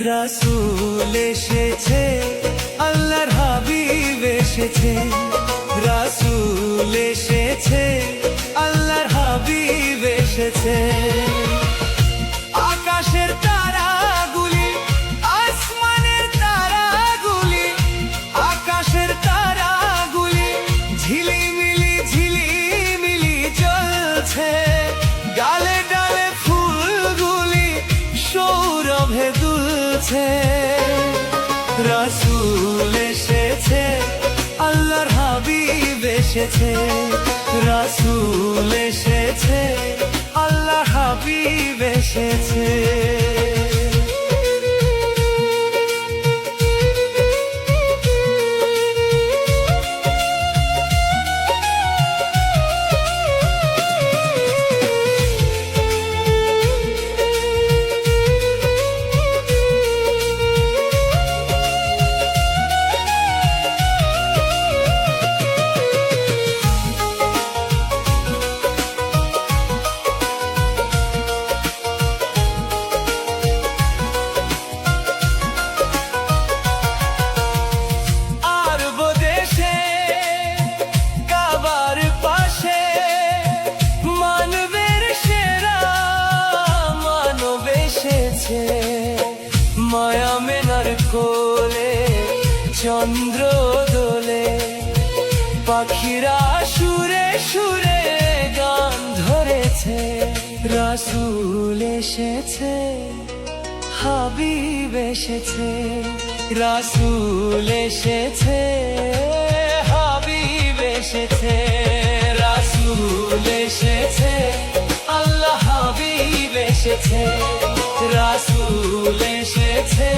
রাসূল এসেছে, আল্লাহর হাবিব এসেছে। রাসূল এসেছে, আল্লাহর হাবিব এসেছে। আকাশের তারাগুলি, আসমানের তারাগুলি, আকাশের তারাগুলি ঝিলিমিলি ঝিলিমিলি জ্বলছে। ডালে ডালে ফুলগুলি সৌরভে দুলছে। রাসূল এসেছে, আল্লাহর হাবিব এসেছে। রাসূল এসেছে, আল্লাহর হাবিব এসেছে। মায়া মেনার কোলে চন্দ্র দোলে, পাখিরা সুরে সুরে গান ধরেছে। রাসূল এসেছে, হাবিব এসেছে। রাসূল এসেছে, হাবিব এসেছে। রাসূল এসেছে, আল্লাহ হাবিব এসেছে। রাসূল এসেছে।